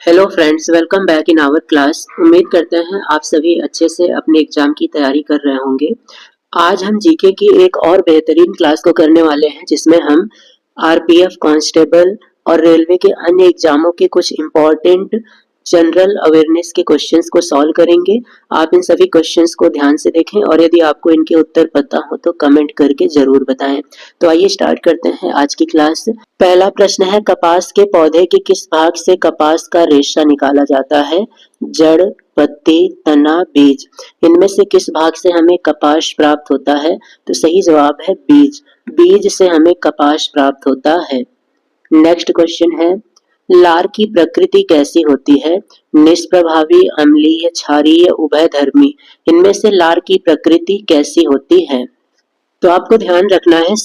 Hello friends, welcome back in our class. उम्मीद करते हैं आप सभी अच्छे से अपने एग्जाम की तैयारी कर रहे होंगे। आज हम जीके की एक और बेहतरीन क्लास को करने वाले हैं जिसमें हम आरपीएफ कांस्टेबल और रेलवे के अन्य एग्जामों के कुछ इम्पोर्टेंट जनरल अवेयरनेस के क्वेश्चंस को सॉल्व करेंगे। आप इन सभी क्वेश्चंस को ध्यान से देखें और यदि आपको इनके उत्तर पता हो तो कमेंट करके जरूर बताएं। तो आइए स्टार्ट करते हैं आज की क्लास। पहला प्रश्न है, कपास के पौधे के किस भाग से कपास का रेशा निकाला जाता है? जड़, पत्ती, तना, बीज। इनमें से किस भाग से हमें कपास प्राप्त होता है? तो सही जवाब है बीज। बीज से हमें कपास प्राप्त होता है। नेक्स्ट क्वेश्चन है, लार की प्रकृति कैसी होती है? निष्प्रभावी, अम्लीय, क्षारीय, उभयधर्मी। इनमें से लार की प्रकृति कैसी होती है? तो आपको ध्यान रखना है,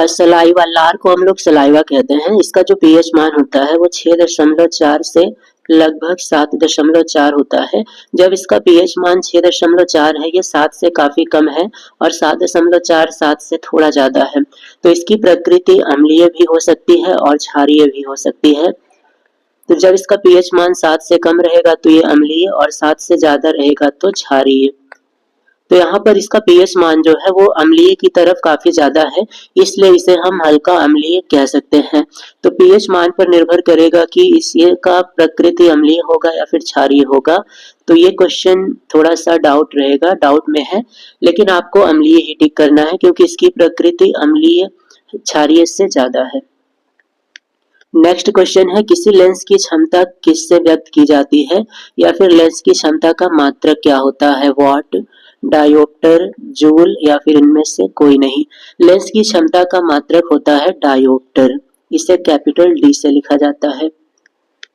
सलाइवा, लार को हम लोग सलाइवा कहते हैं। इसका जो पीएच मान होता है वो 6.4 से लगभग 7.4 होता है। जब इसका पीएच मान 6.4 है, ये 7 से काफी कम है और 7.4 7 से थोड़ा ज्यादा है, तो इसकी प्रकृति अम्लीय भी हो सकती है और क्षारीय भी हो सकती है। तो जब इसका पीएच मान 7 से कम रहेगा तो ये अम्लीय और 7 से ज्यादा रहेगा तो क्षारीय। तो यहाँ पर इसका पीएच मान जो है वो अम्लीय की तरफ काफी ज्यादा है, इसलिए इसे हम हल्का अम्लीय कह सकते हैं। तो पीएच मान पर निर्भर करेगा कि इसका प्रकृति अम्लीय होगा या फिर क्षारीय होगा। तो ये क्वेश्चन थोड़ा सा डाउट में है, लेकिन आपको अम्लीय ही टिक करना है क्योंकि इसकी प्रकृति अम्लीय क्षारीय से ज्यादा है। नेक्स्ट क्वेश्चन है, किसी लेंस की क्षमता किससे व्यक्त की जाती है? या फिर लेंस की क्षमता का मात्रक क्या होता है? वॉट, डायोप्टर, जूल या फिर इनमें से कोई नहीं। लेंस की क्षमता का मात्रक होता है डायोप्टर। इसे कैपिटल डी से लिखा जाता है।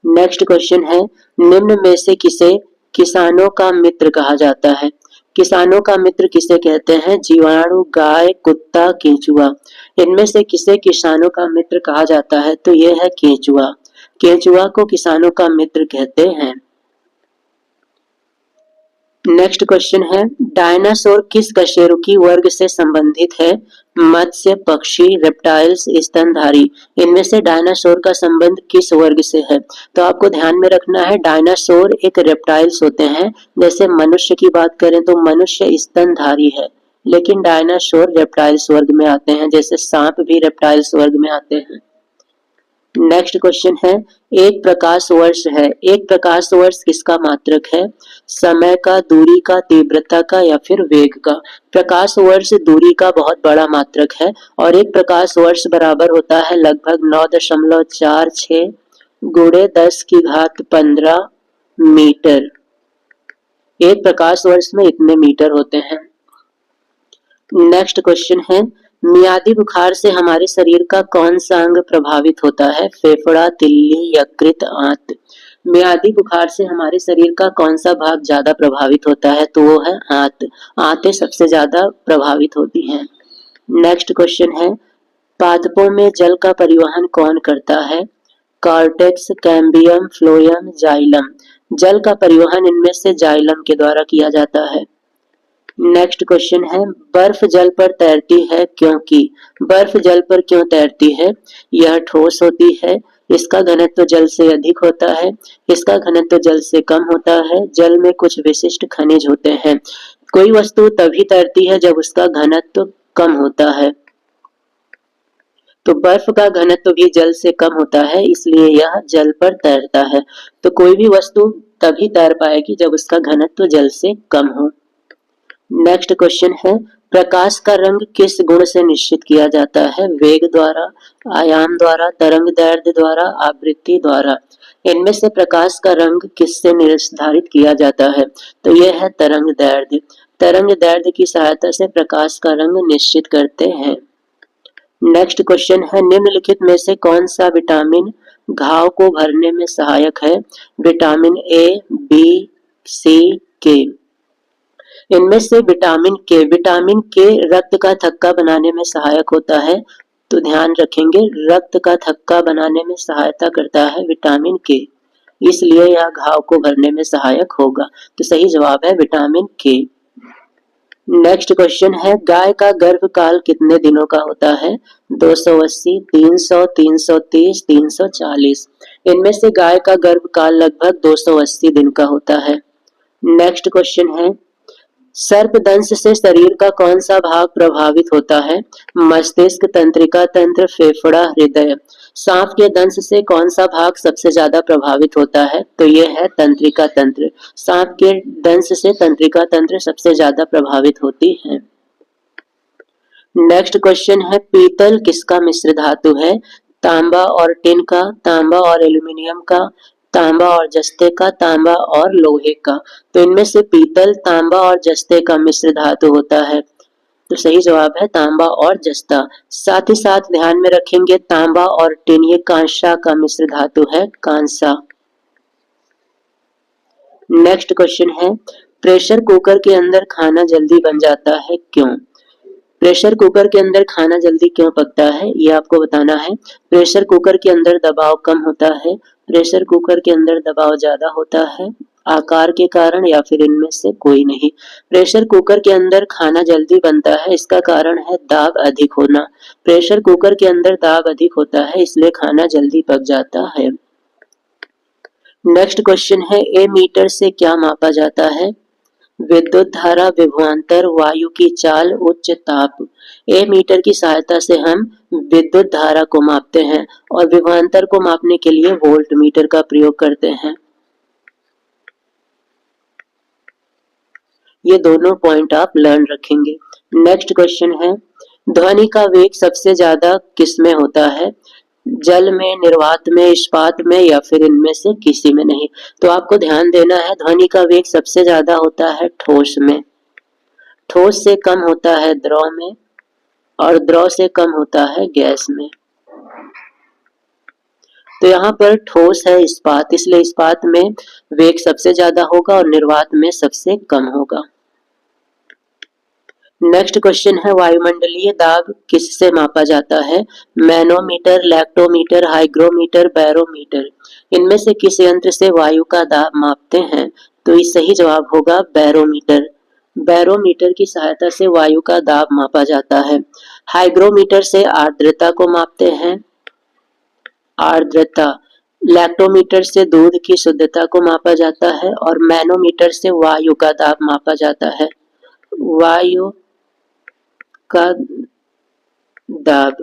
नेक्स्ट क्वेश्चन है, निम्न में से किसे किसानों का मित्र कहा जाता है? किसानों का मित्र किसे कहते हैं? जीवाणु, गाय, कुत्ता, केंचुआ। इनमें से किसे किसानों का मित्र कहा जाता है? तो यह है केंचुआ। केंचुआ को किसानों का मित्र कहते हैं। नेक्स्ट क्वेश्चन है, डायनासोर किस कशेरुकी वर्ग से संबंधित है? मत्स्य, पक्षी, रेप्टाइल्स, स्तनधारी। इनमें से डायनासोर का संबंध किस वर्ग से है? तो आपको ध्यान में रखना है, डायनासोर एक रेप्टाइल्स होते हैं। जैसे मनुष्य की बात करें तो मनुष्य स्तनधारी है, लेकिन डायनासोर रेप्टाइल्स वर्ग में आते हैं। जैसे सांप भी रेप्टाइल्स वर्ग में आते हैं। नेक्स्ट क्वेश्चन है, एक प्रकाश वर्ष है। एक प्रकाश वर्ष किसका मात्रक है? समय का, दूरी का, तीव्रता का या फिर वेग का। प्रकाश वर्ष दूरी का बहुत बड़ा मात्रक है और एक प्रकाश वर्ष बराबर होता है लगभग 9.46 गुणे 10 की घात 15 मीटर। एक प्रकाश वर्ष में इतने मीटर होते हैं। नेक्स्ट क्वेश्चन है, मियादी बुखार से हमारे शरीर का कौन सा अंग प्रभावित होता है? फेफड़ा, तिल्ली, यकृत, आंत। मियादी बुखार से हमारे शरीर का कौन सा भाग ज्यादा प्रभावित होता है? तो वो है आंत। आंतें सबसे ज्यादा प्रभावित होती हैं। नेक्स्ट क्वेश्चन है, पादपों में जल का परिवहन कौन करता है? Cortex, cambium, phloem, xylem. जल का परिवहन इनमें से जाइलम के द्वारा किया जाता है। नेक्स्ट क्वेश्चन है, बर्फ जल पर तैरती है क्योंकि। बर्फ जल पर क्यों तैरती है? यह ठोस होती है, इसका घनत्व जल से अधिक होता है, इसका घनत्व जल से कम होता है, जल में कुछ विशिष्ट खनिज होते हैं। कोई वस्तु तभी तैरती है जब उसका घनत्व कम होता है। तो बर्फ का घनत्व भी जल से कम होता है, इसलिए यह जल पर तैरता है। तो कोई भी वस्तु तभी तैर पाएगी जब उसका घनत्व जल से कम हो। नेक्स्ट क्वेश्चन है, प्रकाश का रंग किस गुण से निश्चित किया जाता है? वेग द्वारा, आयाम द्वारा, तरंग दैर्ध्य द्वारा, आवृत्ति द्वारा। इनमें से प्रकाश का रंग किससे निर्धारित किया जाता है? तो यह है तरंग दैर्ध्य। तरंग दैर्ध्य की सहायता से प्रकाश का रंग निश्चित करते हैं। नेक्स्ट क्वेश्चन है, निम्नलिखित में से कौन सा विटामिन घाव को भरने में सहायक है? विटामिन ए, बी, सी, के। इनमें से विटामिन के रक्त का थक्का बनाने में सहायक होता है। तो ध्यान रखेंगे, रक्त का थक्का बनाने में सहायता करता है विटामिन के, इसलिए यह घाव को भरने में सहायक होगा। तो सही जवाब है विटामिन के। नेक्स्ट क्वेश्चन है, गाय का गर्भकाल कितने दिनों का होता है? 280, 300, 330, 340। इनमें से गाय का गर्भकाल लगभग 280 दिन का होता है। नेक्स्ट क्वेश्चन है, सर्पदंश से शरीर का कौन सा भाग प्रभावित होता है? मस्तिष्क, तंत्रिका तंत्र, फेफड़ा, हृदय। सांप के दंश से कौन सा भाग सबसे ज्यादा प्रभावित होता है? तो ये है तंत्रिका तंत्र। सांप के दंश से तंत्रिका तंत्र सबसे ज्यादा प्रभावित होती है। नेक्स्ट क्वेश्चन है, पीतल किसका मिश्र धातु है? तांबा और टिन का, तांबा और एल्यूमिनियम का, तांबा और जस्ते का, तांबा और लोहे का। तो इनमें से पीतल, तांबा और जस्ते का मिश्र धातु होता है। तो सही जवाब है तांबा और जस्ता। साथ ही साथ ध्यान में रखेंगे तांबा और टिन ये कांसा का मिश्र धातु है, कांसा। नेक्स्ट क्वेश्चन है, प्रेशर कुकर के अंदर खाना जल्दी बन जाता है, क्यों? प्रेशर कुकर के अंदर खाना जल्दी क्यों पकता है, ये आपको बताना है। प्रेशर कुकर के अंदर दबाव कम होता है, प्रेशर कुकर के अंदर दबाव ज्यादा होता है, आकार के कारण, या फिर इनमें से कोई नहीं। प्रेशर कुकर के अंदर खाना जल्दी बनता है, इसका कारण है दाब अधिक होना। प्रेशर कुकर के अंदर दाब अधिक होता है, इसलिए खाना जल्दी पक जाता है। नेक्स्ट क्वेश्चन है, ए मीटर से क्या मापा जाता है? विद्युत धारा, विभवांतर, वायु की चाल, उच्च ताप। ए मीटर की सहायता से हम विद्युत धारा को मापते हैं और विभवांतर को मापने के लिए वोल्ट मीटर का प्रयोग करते हैं। ये दोनों पॉइंट आप लर्न रखेंगे। नेक्स्ट क्वेश्चन है, ध्वनि का वेग सबसे ज्यादा किसमें होता है? जल में, निर्वात में, इस्पात में, या फिर इनमें से किसी में नहीं। तो आपको ध्यान देना है, ध्वनि का वेग सबसे ज्यादा होता है ठोस में, ठोस से कम होता है द्रव में, और द्रव से कम होता है गैस में। तो यहाँ पर ठोस है इस्पात, इसलिए इस्पात में वेग सबसे ज्यादा होगा और निर्वात में सबसे कम होगा। नेक्स्ट क्वेश्चन है, वायुमंडलीय दाब किससे मापा जाता है? Manometer, lactometer, hygrometer, barometer. इनमें से किस यंत्र से वायु का दाब मापते हैं? तो इस सही जवाब होगा बैरोमीटर। बैरोमीटर की सहायता से वायु का दाब मापा जाता है। हाइग्रोमीटर से आर्द्रता को मापते हैं, आर्द्रता। लैक्टोमीटर से दूध की शुद्धता को मापा जाता है और मैनोमीटर से वायु का दाब मापा जाता है, वायु का दाब।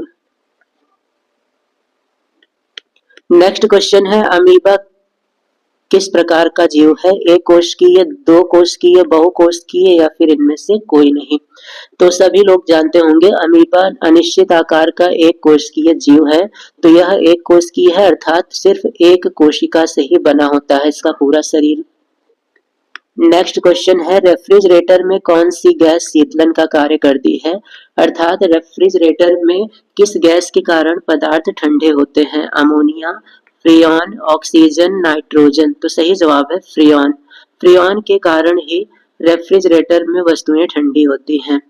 नेक्स्ट क्वेश्चन है, अमीबा किस प्रकार का जीव है? एक कोश की है, दो कोश की है, बहुकोश की है, या फिर इनमें से कोई नहीं। तो सभी लोग जानते होंगे अमीबा अनिश्चित आकार का एक कोशिकीय जीव है। तो यह एक कोश की है, अर्थात सिर्फ एक कोशिका से ही बना होता है इसका पूरा शरीर। नेक्स्ट क्वेश्चन है, रेफ्रिजरेटर में कौन सी गैस शीतलन का कार्य करती है? अर्थात रेफ्रिजरेटर में किस गैस के कारण पदार्थ ठंडे होते हैं? Ammonia, freon, oxygen, nitrogen. तो सही जवाब है फ्रियॉन। फ्रियॉन के कारण ही रेफ्रिजरेटर में वस्तुएं ठंडी होती हैं।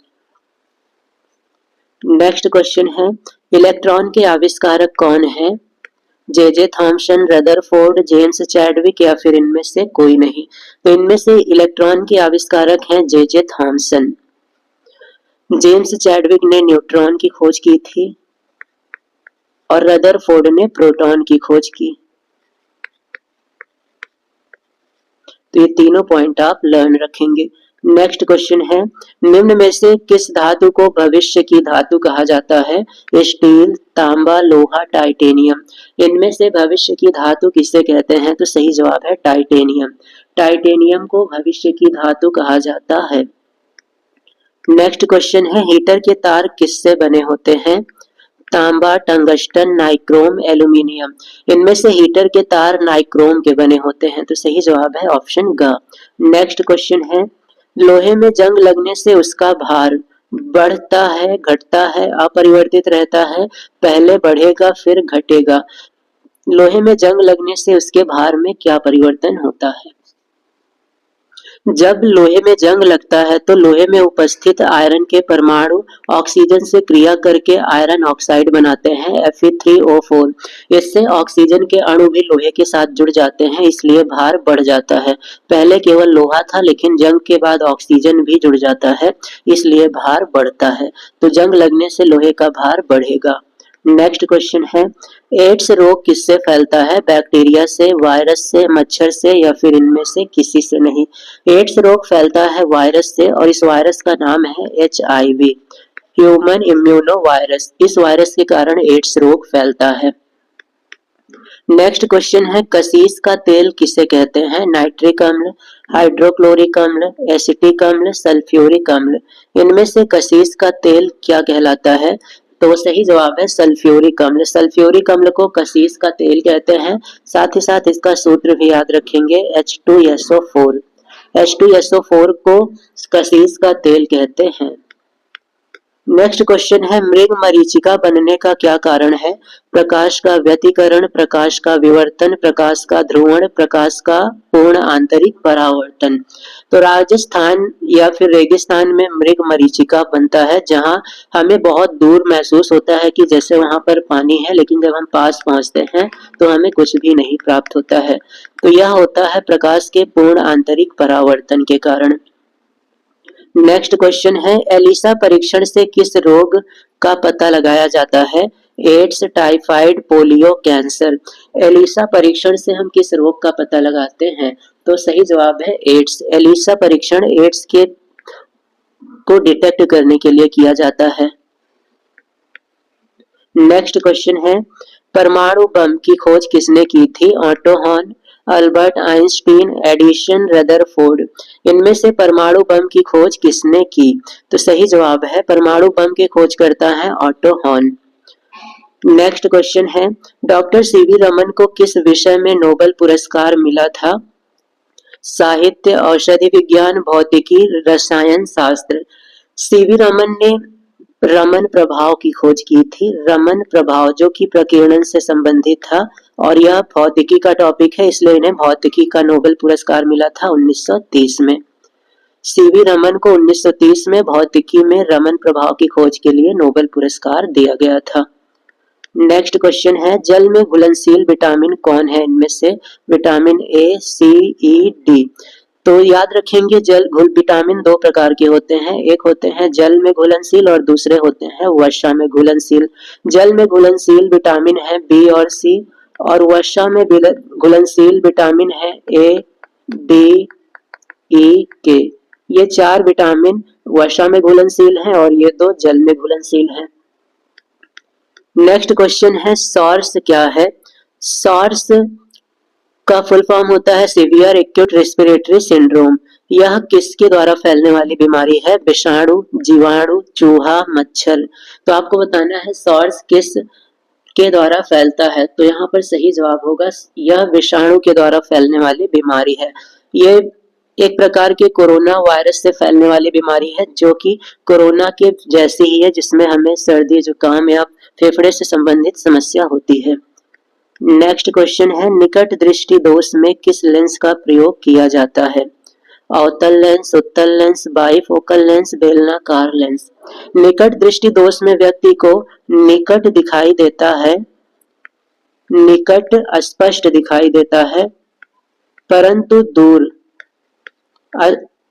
नेक्स्ट क्वेश्चन है, इलेक्ट्रॉन के आविष्कारक कौन है? J Thomson, Rutherford, James Chadwick, या फिर इनमें से कोई नहीं। तो इनमें से इलेक्ट्रॉन के आविष्कारक हैं जे थॉमसन। जेम्स चैडविक ने न्यूट्रॉन की खोज की थी और रदरफोर्ड ने प्रोटॉन की खोज की। तो ये तीनों पॉइंट आप लर्न रखेंगे। नेक्स्ट क्वेश्चन है, निम्न में से किस धातु को भविष्य की धातु कहा जाता है? स्टील, तांबा, लोहा, टाइटेनियम। इनमें से भविष्य की धातु किसे कहते हैं? तो सही जवाब है टाइटेनियम। टाइटेनियम को भविष्य की धातु कहा जाता है। नेक्स्ट क्वेश्चन है, हीटर के तार किससे बने होते हैं? तांबा, टंगस्टन, नाइक्रोम, एल्यूमिनियम। इनमें से हीटर के तार नाइक्रोम के बने होते हैं। तो सही जवाब है ऑप्शन ग। नेक्स्ट क्वेश्चन है, लोहे में जंग लगने से उसका भार बढ़ता है, घटता है, अपरिवर्तित रहता है? पहले बढ़ेगा फिर घटेगा। लोहे में जंग लगने से उसके भार में क्या परिवर्तन होता है? जब लोहे में जंग लगता है तो लोहे में उपस्थित आयरन के परमाणु ऑक्सीजन से क्रिया करके आयरन ऑक्साइड बनाते हैं, Fe3O4। इससे ऑक्सीजन के अणु भी लोहे के साथ जुड़ जाते हैं, इसलिए भार बढ़ जाता है। पहले केवल लोहा था, लेकिन जंग के बाद ऑक्सीजन भी जुड़ जाता है, इसलिए भार बढ़ता है। तो जंग लगने से लोहे का भार बढ़ेगा। नेक्स्ट क्वेश्चन है, एड्स रोग किससे फैलता है? बैक्टीरिया से, वायरस से, मच्छर से या फिर इनमें से किसी से नहीं। एड्स रोग फैलता है वायरस से और इस वायरस का नाम है HIV, ह्यूमन इम्यूनो वायरस। इस वायरस के कारण एड्स रोग फैलता है। नेक्स्ट क्वेश्चन है, कसीस का तेल किसे कहते हैं? नाइट्रिक अम्ल, हाइड्रोक्लोरिक अम्ल, एसिटिक अम्ल, सल्फ्यूरिक अम्ल। इनमें से कसीस का तेल क्या कहलाता है? तो सही जवाब है सल्फ्यूरिक अम्ल। सल्फ्यूरिक अम्ल को कसीस का तेल कहते हैं। साथ ही साथ इसका सूत्र भी याद रखेंगे, H2SO4। H2SO4 को कसीस का तेल कहते हैं। नेक्स्ट क्वेश्चन है, मृग मरीचिका बनने का क्या कारण है? प्रकाश का व्यतिकरण, प्रकाश का विवर्तन, प्रकाश का ध्रुवण, प्रकाश का पूर्ण आंतरिक परावर्तन। तो राजस्थान या फिर रेगिस्तान में मृग मरीचिका बनता है, जहां हमें बहुत दूर महसूस होता है कि जैसे वहां पर पानी है, लेकिन जब हम पास पहुंचते हैं तो हमें कुछ भी नहीं प्राप्त होता है। तो यह होता है प्रकाश के पूर्ण आंतरिक परावर्तन के कारण। नेक्स्ट क्वेश्चन है, एलिसा परीक्षण से किस रोग का पता लगाया जाता है? AIDS, typhoid, polio, cancer. ELISA परीक्षण से हम किस रोग का पता लगाते हैं? तो सही जवाब है एड्स। एलिसा परीक्षण एड्स के को डिटेक्ट करने के लिए किया जाता है। नेक्स्ट क्वेश्चन है, परमाणु बम की खोज किसने की थी? Auto horn, Albert Einstein, Edison Rutherford. इनमें से परमाणु बम की खोज किसने की? तो सही जवाब है परमाणु बम की खोज करता है ऑटो हॉर्न। नेक्स्ट क्वेश्चन है, डॉक्टर सीवी रमन को किस विषय में नोबेल पुरस्कार मिला था? साहित्य, औषधि विज्ञान, भौतिकी, रसायन शास्त्र। सीवी रमन ने रमन प्रभाव की खोज की थी। रमन प्रभाव जो कि प्रकीर्णन से संबंधित था और यह भौतिकी का टॉपिक है, इसलिए इन्हें भौतिकी का नोबेल पुरस्कार मिला था 1930 में। सीवी रमन को 1930 में भौतिकी में रमन प्रभाव की खोज के लिए नोबेल पुरस्कार दिया गया था। नेक्स्ट क्वेश्चन है, जल में घुलनशील विटामिन कौन है? इनमें से vitamin A, C, E, D. तो याद रखेंगे विटामिन दो प्रकार के होते हैं, एक होते हैं जल में घुलनशील और दूसरे होते हैं वसा में घुलनशील। जल में घुलनशील विटामिन है बी और सी और वसा में घुलनशील विटामिन है ए, डी, ई, के। ये चार विटामिन वसा में घुलनशील हैं और ये दो जल में घुलनशील हैं। नेक्स्ट क्वेश्चन है, सॉर्स क्या है? सॉर्स का फुल फॉर्म होता है सीवियर एक्यूट रेस्पिरेटरी सिंड्रोम। यह किसके द्वारा फैलने वाली बीमारी है? विषाणु, जीवाणु, चूहा, मच्छर। तो आपको बताना है सॉर्स किस के द्वारा फैलता है। तो यहाँ पर सही जवाब होगा यह विषाणु के द्वारा फैलने वाली बीमारी है। ये एक प्रकार के कोरोना वायरस से फैलने वाली बीमारी है, जो कि कोरोना के जैसी ही है, जिसमें हमें सर्दी, जुकाम या फेफड़े से संबंधित समस्या होती है। नेक्स्ट क्वेश्चन है, निकट दृष्टि दोष में किस लेंस का प्रयोग किया जाता है? अवतल लेंस, उत्तल लेंस, बाइफोकल लेंस, बेलनाकार लेंस। निकट दृष्टि दोष में व्यक्ति को निकट दिखाई देता है, निकट अस्पष्ट दिखाई देता है, परंतु दूर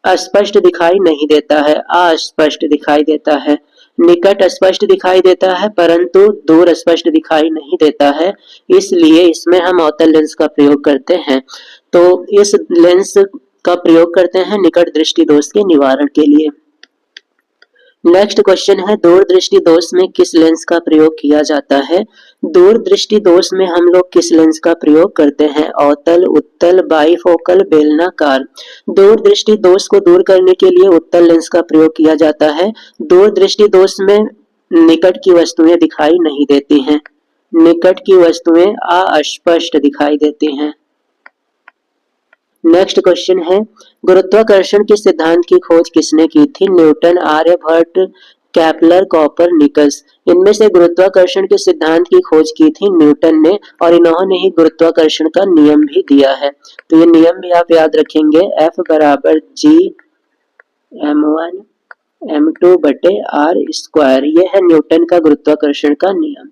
अस्पष्ट दिखाई नहीं देता है, अस्पष्ट दिखाई देता है। निकट स्पष्ट दिखाई देता है परंतु दूर स्पष्ट दिखाई नहीं देता है, इसलिए इसमें हम अवतल लेंस का प्रयोग करते हैं। तो इस लेंस का प्रयोग करते हैं निकट दृष्टि दोष के निवारण के लिए। नेक्स्ट क्वेश्चन है, दूर दृष्टि दोष में किस लेंस का प्रयोग किया जाता है? दूर दृष्टि दोष में हम लोग किस लेंस का प्रयोग करते हैं? अवतल, उत्तल, बाइफोकल, बेलनाकार। दूर दृष्टि दोष को दूर करने के लिए उत्तल लेंस का प्रयोग किया जाता है। दूर दृष्टि दोष में निकट की वस्तुएं दिखाई नहीं देती हैं, निकट की वस्तुएं अस्पष्ट दिखाई देती हैं। नेक्स्ट क्वेश्चन है, गुरुत्वाकर्षण के सिद्धांत की खोज किसने की थी? Newton, Aryabhata, Kepler, Copernicus. इनमें से गुरुत्वाकर्षण के सिद्धांत की खोज की थी न्यूटन ने और इन्होंने ही गुरुत्वाकर्षण का नियम भी दिया है। तो ये नियम भी आप याद रखेंगे, F बराबर G m1 m2 बटे r स्क्वायर। ये है न्यूटन का गुरुत्वाकर्षण का नियम।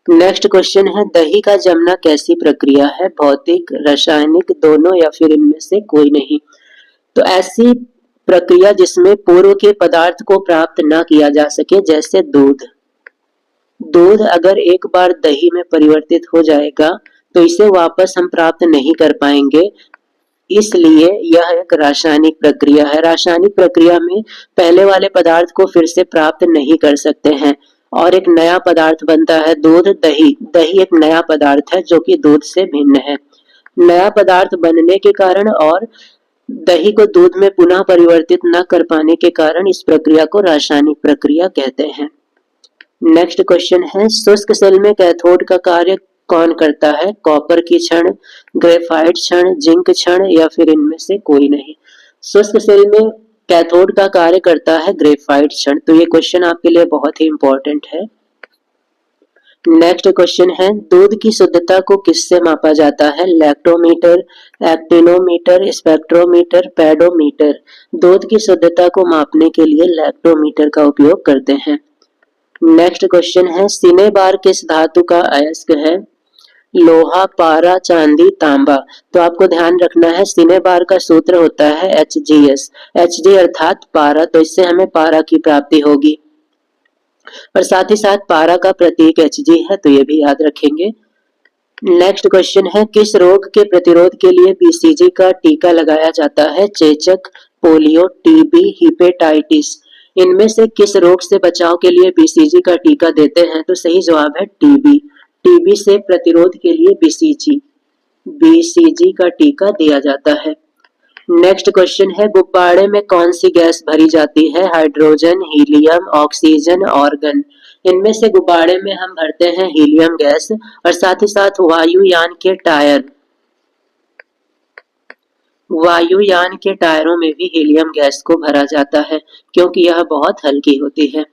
नेक्स्ट क्वेश्चन है, दही का जमना कैसी प्रक्रिया है? भौतिक, रासायनिक, दोनों या फिर इनमें से कोई नहीं। तो ऐसी प्रक्रिया जिसमें पूर्व के पदार्थ को प्राप्त न किया जा सके, जैसे दूध। दूध अगर एक बार दही में परिवर्तित हो जाएगा तो इसे वापस हम प्राप्त नहीं कर पाएंगे, इसलिए यह एक रासायनिक प्रक्रिया है। रासायनिक प्रक्रिया में पहले वाले पदार्थ को फिर से प्राप्त नहीं कर सकते हैं और एक नया पदार्थ बनता है दूध। दही दही एक नया पदार्थ है जो कि दूध से भिन्न है। नया पदार्थ बनने के कारण और दही को दूध में पुनः परिवर्तित न कर पाने के कारण इस प्रक्रिया को रासायनिक प्रक्रिया कहते हैं। नेक्स्ट क्वेश्चन है, शुष्क सेल में कैथोड का कार्य कौन करता है? कॉपर की क्षण, ग्रेफाइट क्षण, जिंक क्षण या फिर इनमें से कोई नहीं। शुष्क सेल में कैथोड का कार्य करता है ग्रेफाइट क्षण। तो ये क्वेश्चन आपके लिए बहुत ही इंपॉर्टेंट है। नेक्स्ट क्वेश्चन है, दूध की शुद्धता को किससे मापा जाता है? Lactometer, actinometer, spectrometer, pedometer. दूध की शुद्धता को मापने के लिए लैक्टोमीटर का उपयोग करते हैं। नेक्स्ट क्वेश्चन है, सिनेबार किस धातु का अयस्क है? लोहा, पारा, चांदी, तांबा। तो आपको ध्यान रखना है सिनेबार का सूत्र होता है HgS, Hg अर्थात पारा, तो इससे हमें पारा की प्राप्ति होगी और साथ ही साथ पारा का प्रतीक Hg है, तो ये भी याद रखेंगे। नेक्स्ट क्वेश्चन है, किस रोग के प्रतिरोध के लिए BCG का टीका लगाया जाता है? चेचक, पोलियो, टीबी, हिपेटाइटिस। इनमें से किस रोग से बचाव के लिए BCG का टीका देते हैं? तो सही जवाब है टीबी। टीबी से प्रतिरोध के लिए BCG का टीका दिया जाता है। नेक्स्ट क्वेश्चन है, गुब्बारे में कौन सी गैस भरी जाती है? Hydrogen, helium, oxygen, organ. इनमें से गुब्बारे में हम भरते हैं हीलियम गैस और साथ ही साथ वायुयान के टायरों में भी हीलियम गैस को भरा जाता है क्योंकि यह बहुत हल्की होती है।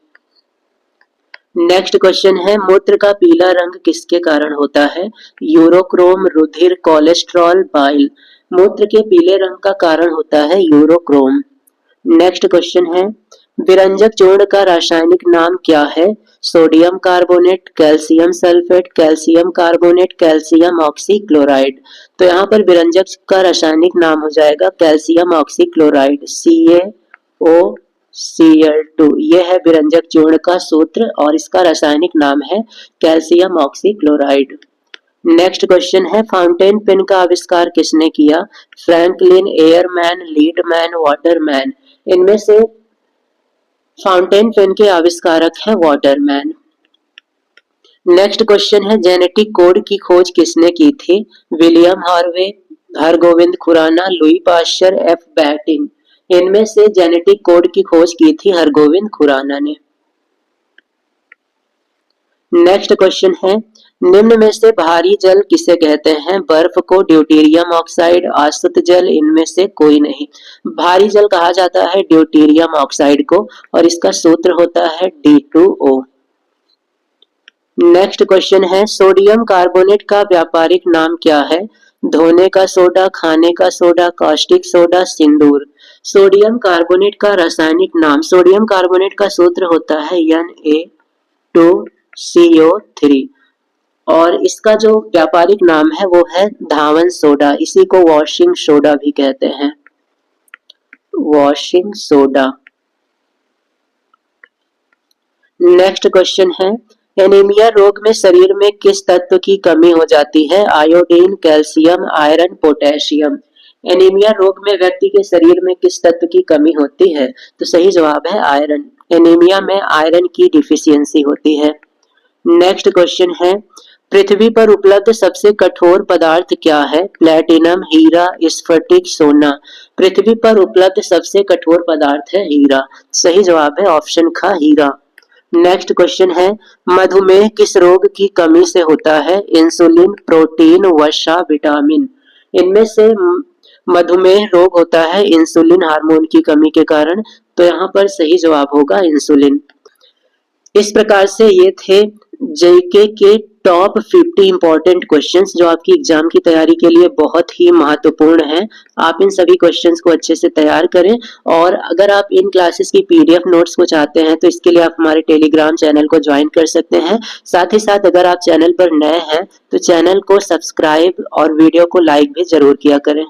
नेक्स्ट क्वेश्चन है, मूत्र का पीला रंग किसके कारण होता है? यूरोक्रोम, रुधिर, कोलेस्ट्रॉल, बाइल। मूत्र के पीले रंग का कारण होता है यूरोक्रोम। नेक्स्ट क्वेश्चन है, विरंजक चूर्ण का रासायनिक नाम क्या है? Sodium carbonate, calcium sulphate, calcium carbonate, calcium oxychloride. तो यहाँ पर विरंजक का रासायनिक नाम हो जाएगा कैल्शियम ऑक्सीक्लोराइड, CaOCl2। यह है विरंजक चूर्ण का सूत्र और इसका रासायनिक नाम है कैल्शियम ऑक्सीक्लोराइड। नेक्स्ट क्वेश्चन है, फाउंटेन पेन का आविष्कार किसने किया? Franklin, Airman, Leadman, Waterman. इनमें से फाउंटेन पेन के आविष्कारक हैं वाटरमैन। नेक्स्ट क्वेश्चन है, जेनेटिक कोड की खोज किसने की थी? William Harvey, Hargobind Khorana, Louis Pasteur, F बैटिंग। इनमें से जेनेटिक कोड की खोज की थी हरगोविंद खुराना ने। नेक्स्ट क्वेश्चन है, निम्न में से भारी जल किसे कहते हैं? बर्फ को, ड्यूटेरियम ऑक्साइड, आसुत जल। इनमें से कोई नहीं। भारी जल कहा जाता है ड्यूटेरियम ऑक्साइड को और इसका सूत्र होता है D2O। नेक्स्ट क्वेश्चन है, सोडियम कार्बोनेट का व्यापारिक नाम क्या है? धोने का सोडा, खाने का सोडा, कास्टिक सोडा, सिंदूर। सोडियम कार्बोनेट का रासायनिक नाम, सोडियम कार्बोनेट का सूत्र होता है Na2CO3 और इसका जो व्यापारिक नाम है वो है धावन सोडा। इसी को वॉशिंग सोडा भी कहते हैं, वॉशिंग सोडा। नेक्स्ट क्वेश्चन है, एनीमिया रोग में शरीर में किस तत्व की कमी हो जाती है? Iodine, calcium, iron, potassium. Anaemia रोग में व्यक्ति के शरीर में किस तत्व की कमी होती है? तो सही जवाब है आयरन। एनीमिया में आयरन की डिफिशियंसी होती है। नेक्स्ट क्वेश्चन है, पृथ्वी पर उपलब्ध सबसे कठोर पदार्थ क्या है? प्लेटिनम, हीरा, स्फटिक, सोना। पृथ्वी पर उपलब्ध सबसे कठोर पदार्थ है हीरा। सही जवाब है ऑप्शन ख, हीरा। नेक्स्ट क्वेश्चन है, मधुमेह किस रोग की कमी से होता है? इंसुलिन, प्रोटीन, वसा, विटामिन। इनमें से मधुमेह रोग होता है इंसुलिन हार्मोन की कमी के कारण, तो यहाँ पर सही जवाब होगा इंसुलिन। इस प्रकार से ये थे जीके के टॉप 50 इंपॉर्टेंट क्वेश्चंस जो आपकी एग्जाम की तैयारी के लिए बहुत ही महत्वपूर्ण हैं। आप इन सभी क्वेश्चंस को अच्छे से तैयार करें और अगर आप इन क्लासेस की PDF नोट्स को चाहते हैं तो इसके लिए आप हमारे टेलीग्राम चैनल को ज्वाइन कर सकते हैं। साथ ही साथ अगर आप चैनल पर नए हैं तो चैनल को सब्सक्राइब और वीडियो को लाइक भी जरूर किया करें।